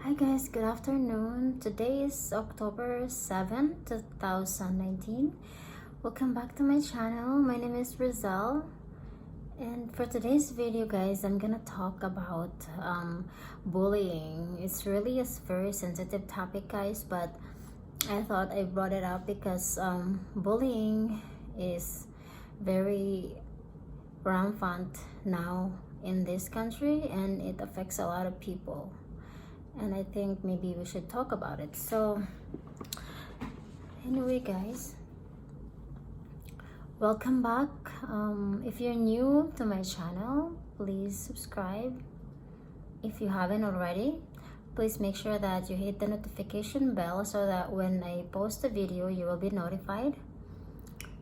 Hi guys, good afternoon. Today is October 7, 2019. Welcome back to my channel. My name is Rizal. And for today's video guys, I'm gonna talk about bullying. It's really a very sensitive topic guys, but I thought I brought it up because bullying is very rampant now in this country and it affects a lot of people. And I think maybe we should talk about it. So anyway guys, welcome back. If you're new to my channel, please subscribe. If you haven't already, please make sure that you hit the notification bell so that when I post a video you will be notified.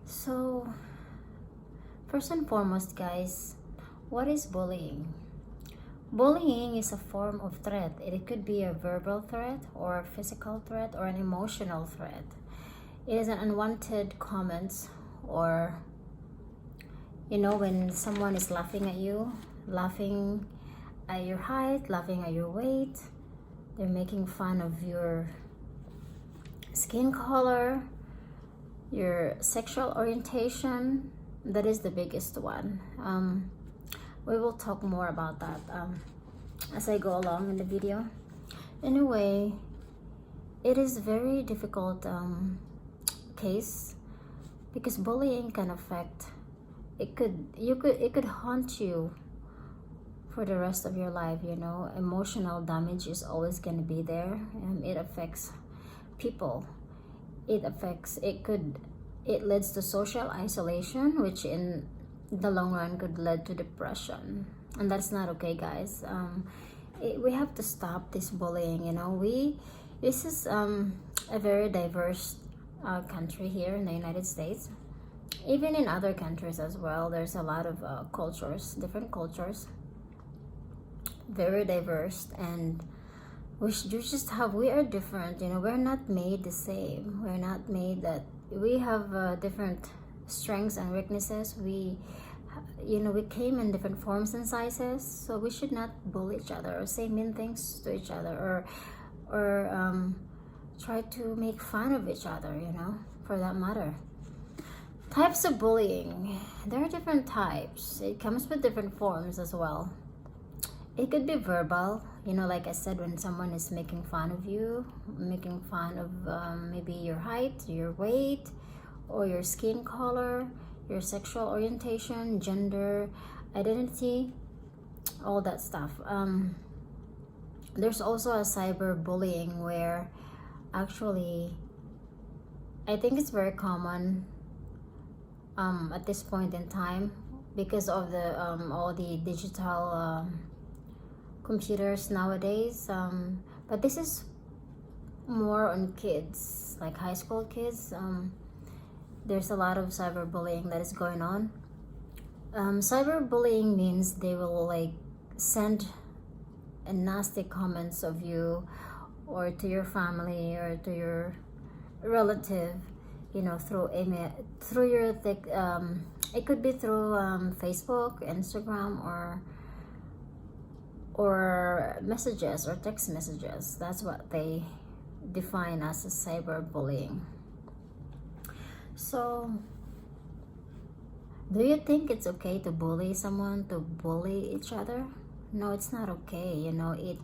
So first and foremost guys, what is bullying? Bullying is a form of threat. It could be a verbal threat or a physical threat or an emotional threat. It is an unwanted comments, or when someone is laughing at you, laughing at your height, laughing at your weight, they're making fun of your skin color, your sexual orientation. That is the biggest one. We will talk more about that as I go along in the video. Anyway, it is very difficult case because bullying can affect. It could haunt you for the rest of your life. Emotional damage is always going to be there, and it affects people. It leads to social isolation, which in the long run could lead to depression, and that's not okay guys. We have to stop this bullying. This is a very diverse country here in the United States. Even in other countries as well, there's a lot of different cultures, very diverse, and we are different. We're not made the same. We're not made that we have different strengths and weaknesses. We came in different forms and sizes, so we should not bully each other or say mean things to each other, or try to make fun of each other, for that matter. Types of bullying, there are different types. It comes with different forms as well. It could be verbal, like I said, when someone is making fun of you, making fun of maybe your height, your weight, or your skin color, your sexual orientation, gender, identity, all that stuff. There's also a cyberbullying where actually I think it's very common at this point in time because of the all the digital computers nowadays. But this is more on kids, like high school kids. There's a lot of cyberbullying that is going on. Cyberbullying means they will send a nasty comments of you or to your family or to your relative, through email, through your it could be through Facebook, Instagram, or messages or text messages. That's what they define as a cyberbullying. So, do you think it's okay to bully someone, to bully each other? No, it's not okay. It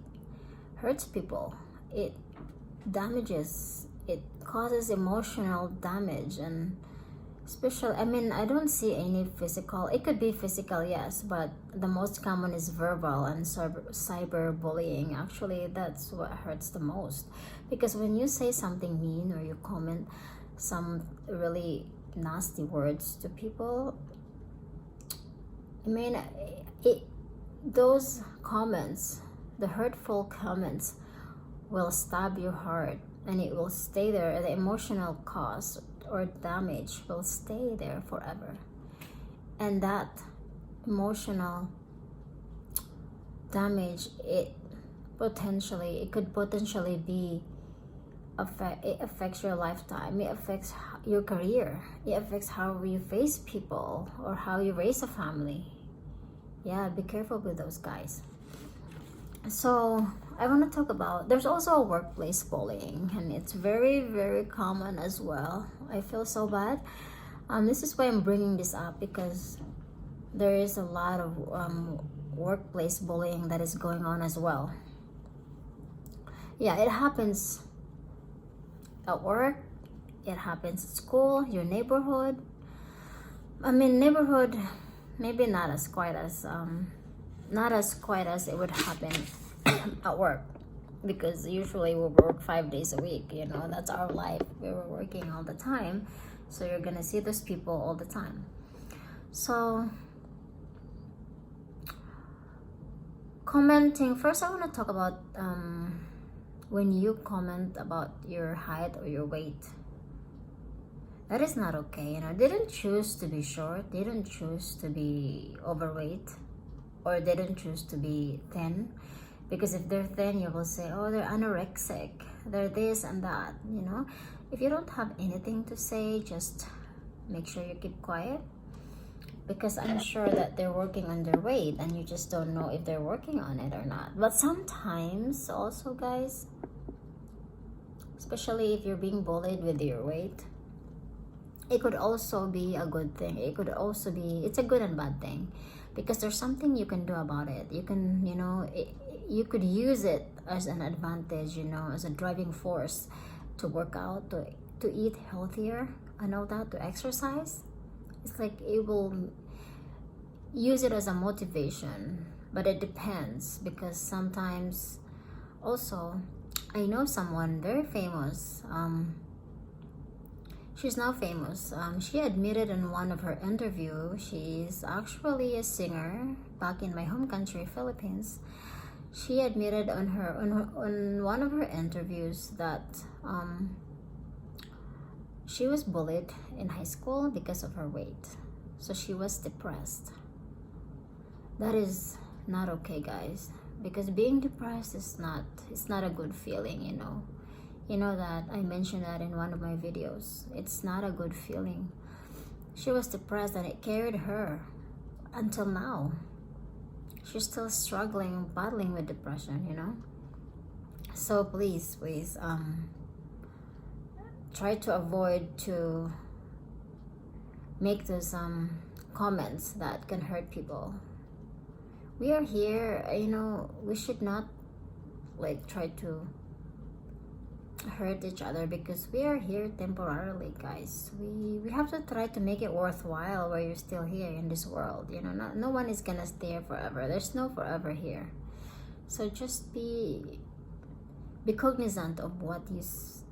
hurts people. It damages. It causes emotional damage, and especially, I don't see any physical. It could be physical, yes, but the most common is verbal and cyberbullying. Actually, that's what hurts the most, because when you say something mean or you comment some really nasty words to people, those comments, the hurtful comments, will stab your heart, and it will stay there. The emotional cost or damage will stay there forever, and that emotional damage, it could potentially be it affects your lifetime. It affects your career. It affects how you face people or how you raise a family. Yeah, be careful with those guys. So I want to talk about, there's also a workplace bullying, and it's very, very common as well. I feel so bad. This is why I'm bringing this up, because there is a lot of workplace bullying that is going on as well. Yeah, it happens at work, it happens at school, your neighborhood. I mean, neighborhood, maybe not as quite as it would happen at work, because usually we work 5 days a week, you know, that's our life. We were working all the time, so you're gonna see those people all the time. So commenting, first I want to talk about when you comment about your height or your weight. That is not okay, you know. They didn't choose to be short, they didn't choose to be overweight, or they didn't choose to be thin. Because if they're thin, you will say, oh, they're anorexic, they're this and that, you know. If you don't have anything to say, just make sure you keep quiet, because I'm sure that they're working on their weight and you just don't know if they're working on it or not. But sometimes also, guys, especially if you're being bullied with your weight, it could also be a good thing. It could also be, it's a good and bad thing, because there's something you can do about it. You can, you know, you could use it as an advantage, you know, as a driving force to work out, to eat healthier and all that, to exercise. It's like it will use it as a motivation, but it depends, because sometimes also, I know someone very famous, she's now famous. She admitted in one of her interviews, she's actually a singer back in my home country, Philippines. She admitted on one of her interviews that she was bullied in high school because of her weight. So she was depressed. That is not okay, guys, because being depressed is not, it's not a good feeling, you know. You know that I mentioned that in one of my videos. It's not a good feeling. She was depressed and it carried her until now. She's still struggling, battling with depression, you know. So please try to avoid to make those comments that can hurt people. We are here, you know, we should not like try to hurt each other, because we are here temporarily, guys. We have to try to make it worthwhile while you're still here in this world, you know. No one is gonna stay forever. There's no forever here. So just be cognizant of what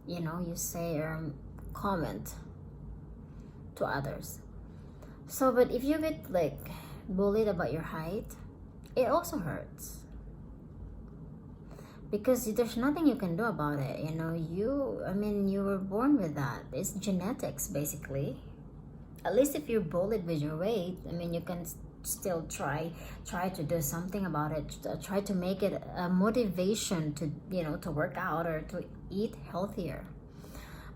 you know, you say or comment to others. So, but if you get like bullied about your height, it also hurts, because there's nothing you can do about it, you know. I mean, you were born with that. It's genetics, basically. At least if you're bullied with your weight, I mean, you can still try to do something about it. Try to make it a motivation to, you know, to work out or to eat healthier.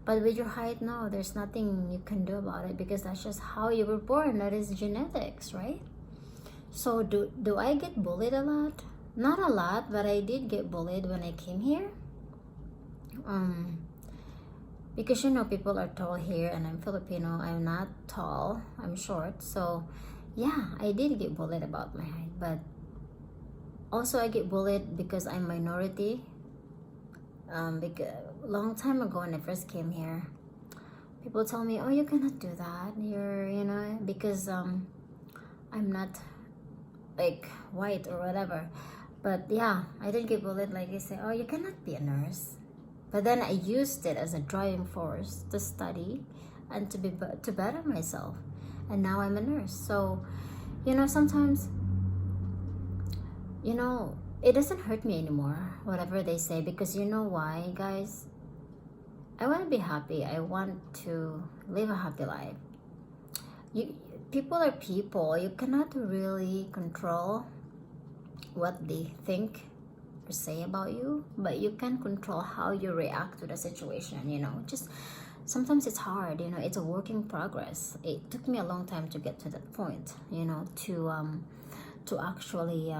But with your height, no, there's nothing you can do about it, because that's just how you were born. That is genetics, right? So do I get bullied a lot? Not a lot, but I did get bullied when I came here. Because, you know, people are tall here and I'm Filipino. I'm not tall, I'm short. So yeah, I did get bullied about my height. But also I get bullied because I'm minority. Because long time ago when I first came here, people tell me, oh, you cannot do that, you're, you know, because I'm not like white or whatever. But yeah, I did get bullied. Like, they say, oh, you cannot be a nurse. But then I used it as a driving force to study and to better myself, and now I'm a nurse. So, you know, sometimes, you know, it doesn't hurt me anymore, whatever they say, because you know why, guys? I want to be happy. I want to live a happy life. People are people. You cannot really control what they think or say about you, but you can control how you react to the situation, you know. Just sometimes it's hard, you know. It's a work in progress. It took me a long time to get to that point, you know, to actually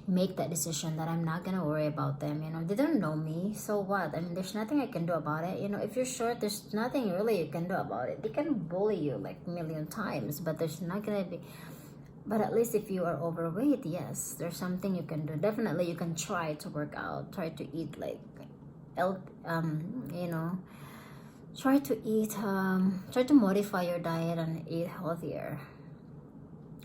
make that decision that I'm not gonna worry about them. You know, they don't know me, so what? I mean, there's nothing I can do about it. You know, if you're short, there's nothing really you can do about it. They can bully you like a million times, but there's not gonna be. But at least if you are overweight, yes, there's something you can do. Definitely, you can try to work out, try to eat like, you know, try to modify your diet and eat healthier.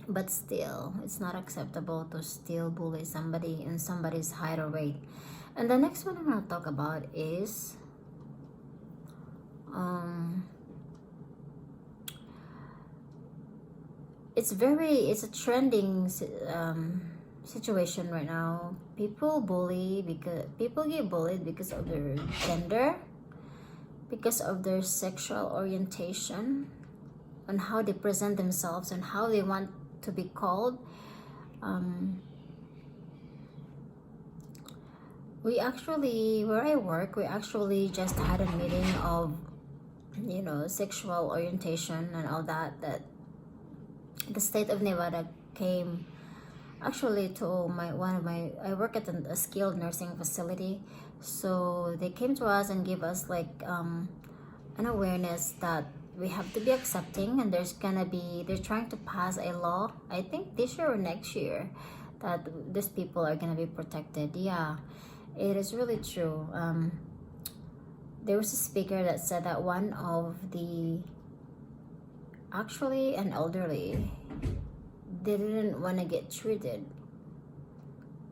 But still, it's not acceptable to still bully somebody in somebody's height or weight. And the next one I'm gonna talk about is it's a trending situation right now. People get bullied because of their gender, because of their sexual orientation, on how they present themselves and how they want to be called. We actually, where I work, we actually just had a meeting of, you know, sexual orientation and all that the state of Nevada came actually to I work at a skilled nursing facility, so they came to us and give us like an awareness that we have to be accepting, and they're trying to pass a law, I think this year or next year, that these people are gonna be protected. Yeah, it is really true. There was a speaker that said that one of the actually an elderly, they didn't want to get treated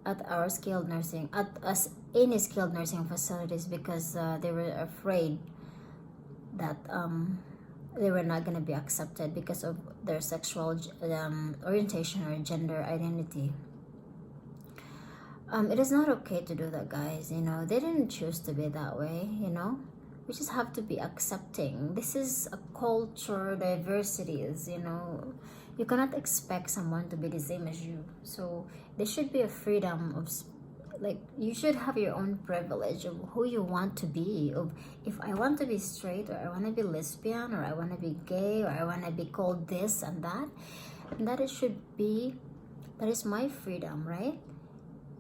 at our skilled nursing at us any skilled nursing facilities because they were afraid that they were not going to be accepted because of their sexual orientation or gender identity. It is not okay to do that, guys. You know, they didn't choose to be that way. You know, we just have to be accepting. This is a culture diversities. You know, you cannot expect someone to be the same as you. So there should be a freedom of, like, you should have your own privilege of who you want to be. Of if I want to be straight, or I want to be lesbian, or I want to be gay, or I want to be called this and that, and that is my freedom, right?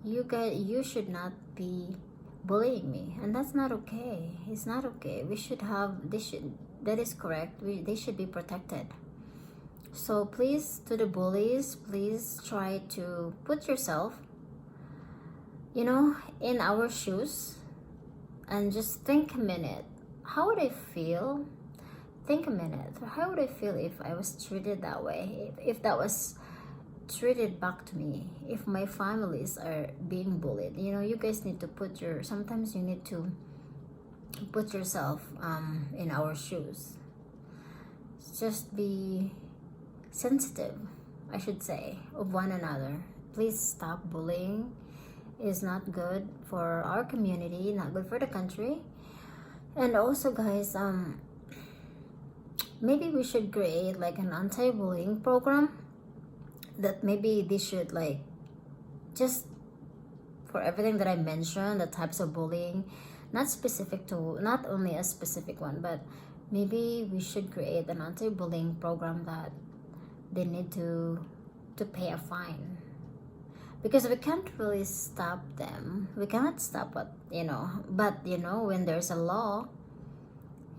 You should not be bullying me, and that's not okay. It's not okay. That is correct. They should be protected. So please, to the bullies, please try to put yourself, you know, in our shoes, and just think a minute. How would I feel? Think a minute. How would I feel if I was treated that way? If that was treated back to me, if my families are being bullied. You know, you guys need to sometimes you need to put yourself in our shoes. Just be sensitive, I should say, of one another. Please stop bullying. It's not good for our community, not good for the country. And also, guys, maybe we should create like an anti-bullying program, that maybe they should, like, just for everything that I mentioned, the types of bullying, not only a specific one, but maybe we should create an anti-bullying program that they need to pay a fine, because we can't really stop them. We cannot stop what, you know, but you know, when there's a law,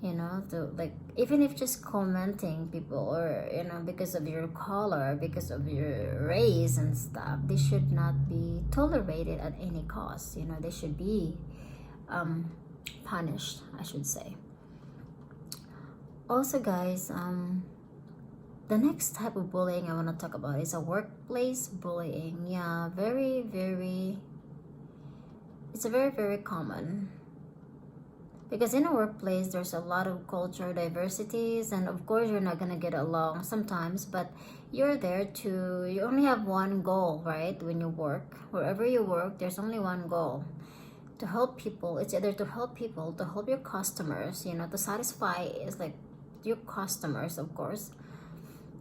you know, to, like, even if just commenting people, or, you know, because of your color, because of your race and stuff, they should not be tolerated at any cost. You know, they should be punished, I should say. Also, guys, the next type of bullying I want to talk about is a workplace bullying. Yeah, it's a very common, because in a workplace there's a lot of culture diversities, and of course you're not gonna get along sometimes, but you only have one goal, right? When you work, wherever you work, there's only one goal: to help people. It's either to help people, to help your customers, you know, to satisfy is like your customers, of course.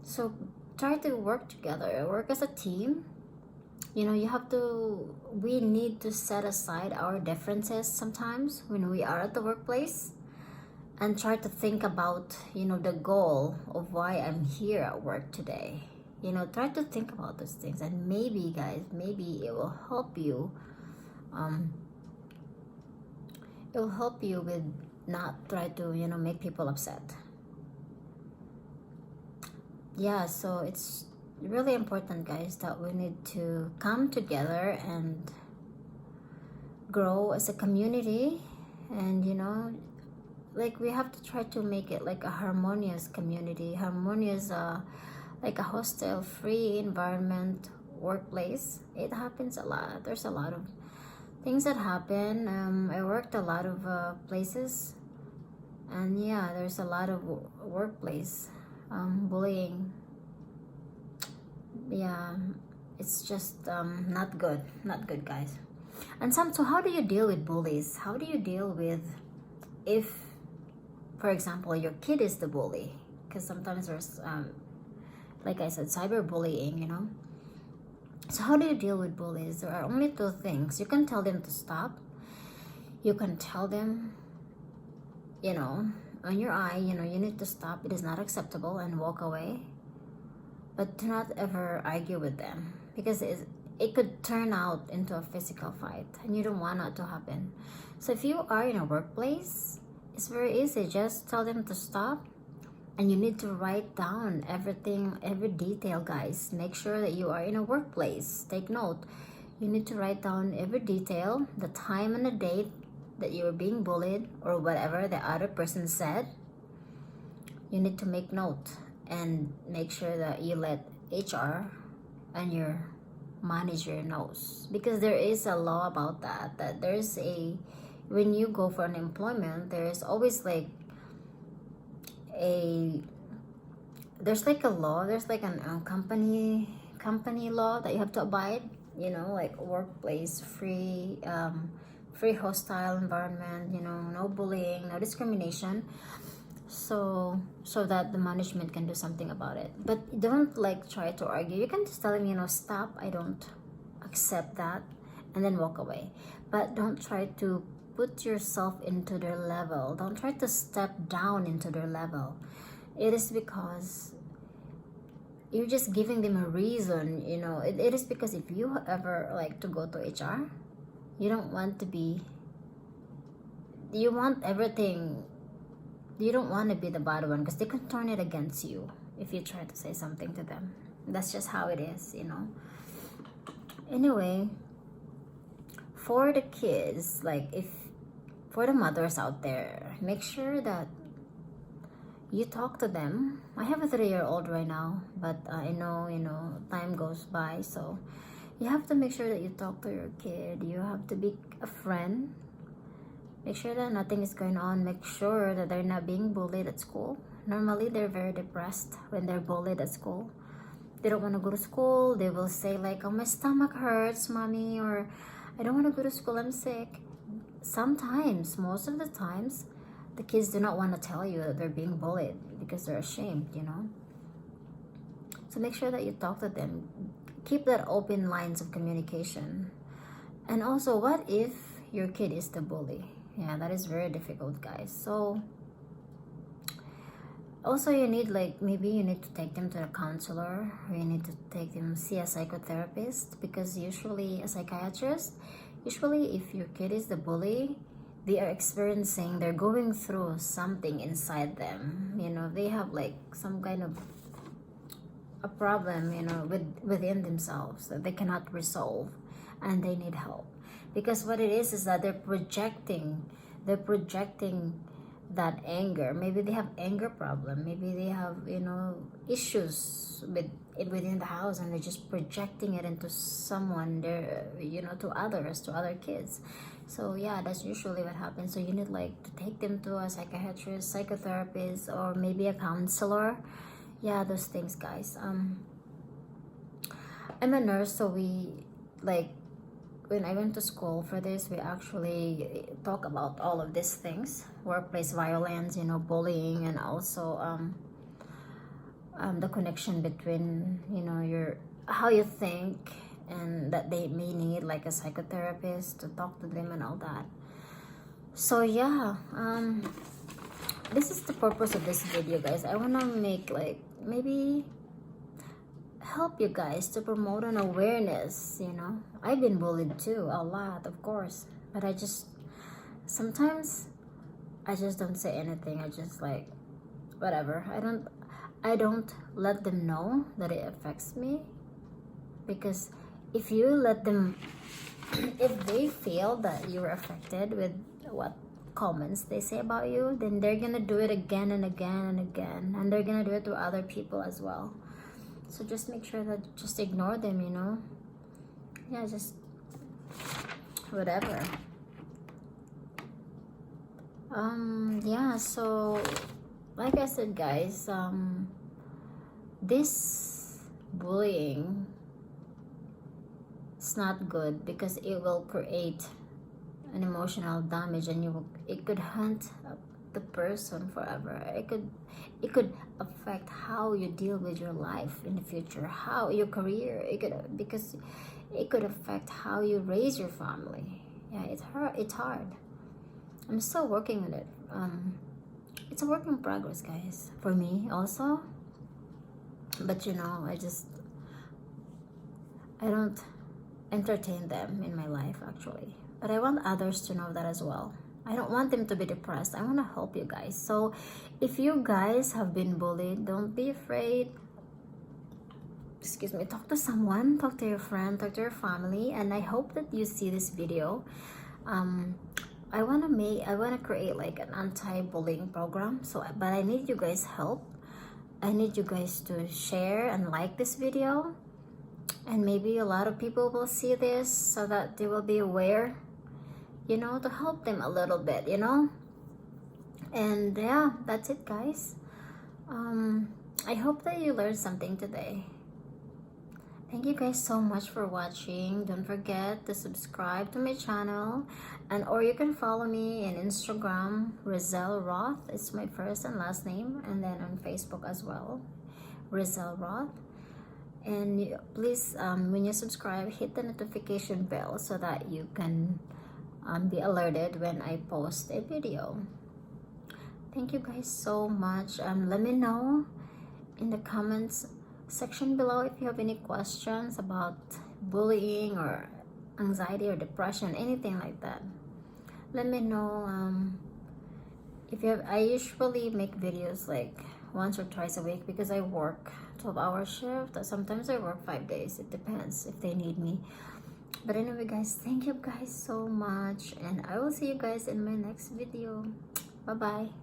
So try to work together, work as a team. You know, we need to set aside our differences sometimes when we are at the workplace, and try to think about, you know, the goal of why I'm here at work today. You know, try to think about those things, and maybe, guys, maybe it will help you. It will help you with not try to, you know, make people upset. Yeah, so it's really important, guys, that we need to come together and grow as a community. And you know, like, we have to try to make it like a harmonious community, harmonious, like a hostile free environment workplace. It happens a lot. There's a lot of things that happen. I worked a lot of places, and yeah, there's a lot of workplace bullying. Yeah, it's just not good, not good, guys. And so how do you deal with bullies? How do you deal with, if for example your kid is the bully? Because sometimes there's like I said, cyberbullying, you know. So how do you deal with bullies? There are only two things. You can tell them to stop. You can tell them, you know, on your eye, you know, you need to stop, it is not acceptable, and walk away. But do not ever argue with them, because it could turn out into a physical fight, and you don't want that to happen. So if you are in a workplace, it's very easy. Just tell them to stop, and you need to write down everything, every detail, guys. Make sure that you are in a workplace. Take note. You need to write down every detail, the time and the date that you were being bullied, or whatever the other person said. You need to make note, and make sure that you let HR and your manager knows, because there is a law about that, that there's a, when you go for an employment, there's always like there's like a law, there's like an company law that you have to abide, you know, like workplace free hostile environment, you know, no bullying, no discrimination, so that the management can do something about it. But don't like try to argue. You can just tell them, you know, stop, I don't accept that, and then walk away. But don't try to put yourself into their level. Don't try to step down into their level. It is because you're just giving them a reason, you know. It is because if you ever like to go to HR, you don't want to be, you want everything, you don't want to be the bad one, because they can turn it against you if you try to say something to them. That's just how it is, you know. Anyway, for the kids, like, if for the mothers out there, make sure that you talk to them. I have a 3-year-old right now, but I know, you know, time goes by, so you have to make sure that you talk to your kid. You have to be a friend. Make sure that nothing is going on. Make sure that they're not being bullied at school. Normally, they're very depressed when they're bullied at school. They don't want to go to school. They will say like, oh, my stomach hurts, mommy, or I don't want to go to school, I'm sick. Sometimes, most of the times, the kids do not want to tell you that they're being bullied because they're ashamed, you know. So make sure that you talk to them. Keep that open lines of communication. And also, what if your kid is the bully? Yeah, that is very difficult, guys. So also, you need, like, maybe you need to take them to a counselor, or you need to take them see a psychotherapist, because usually a psychiatrist, usually if your kid is the bully, they are experiencing, they're going through something inside them, you know. They have like some kind of a problem, you know, within themselves that they cannot resolve, and they need help. Because what it is that they're projecting that anger. Maybe they have anger problem, maybe they have, you know, issues within the house, and they're just projecting it into someone, there, you know, to other kids. So yeah, that's usually what happens. So you need like to take them to a psychiatrist, psychotherapist, or maybe a counselor. Yeah, those things, guys. I'm a nurse, so we, like, when I went to school for this, we actually talk about all of these things: workplace violence, you know, bullying, and also the connection between, you know, your, how you think, and that they may need like a psychotherapist to talk to them and all that. So yeah, this is the purpose of this video, guys. I want to make like maybe help you guys, to promote an awareness, you know. I've been bullied too, a lot, of course, but I just sometimes I just don't say anything. I just like whatever. I don't let them know that it affects me, because if you let them if they feel that you're affected with what comments they say about you, then they're gonna do it again and again and again, and they're gonna do it to other people as well. So just make sure that just ignore them, you know. Yeah, just whatever. Yeah, so like I said, guys, this bullying is not good, because it will create an emotional damage, and it could haunt the person forever. It could affect how you deal with your life in the future, how your career, because it could affect how you raise your family. Yeah, it's hard. I'm still working on it. It's a work in progress, guys, for me also. But you know, I don't entertain them in my life, actually. But I want others to know that as well. I don't want them to be depressed. I want to help you guys. So if you guys have been bullied, don't be afraid. Excuse me. Talk to someone, talk to your friend, talk to your family. And I hope that you see this video. I want to create like an anti-bullying program. So, but I need you guys' help. I need you guys to share and like this video, and maybe a lot of people will see this so that they will be aware, you know, to help them a little bit, you know. And yeah, that's it, guys. I hope that you learned something today. Thank you guys so much for watching. Don't forget to subscribe to my channel, or you can follow me in Instagram, Rizal Roth. It's my first and last name, and then on Facebook as well, Rizal Roth. And please, when you subscribe, hit the notification bell so that you can be alerted when I post a video. Thank you guys so much. Let me know in the comments section below if you have any questions about bullying or anxiety or depression, anything like that. Let me know. I usually make videos like once or twice a week, because I work 12-hour shift. Sometimes I work 5 days. It depends if they need me. But anyway, guys, thank you guys so much, and I will see you guys in my next video. Bye bye.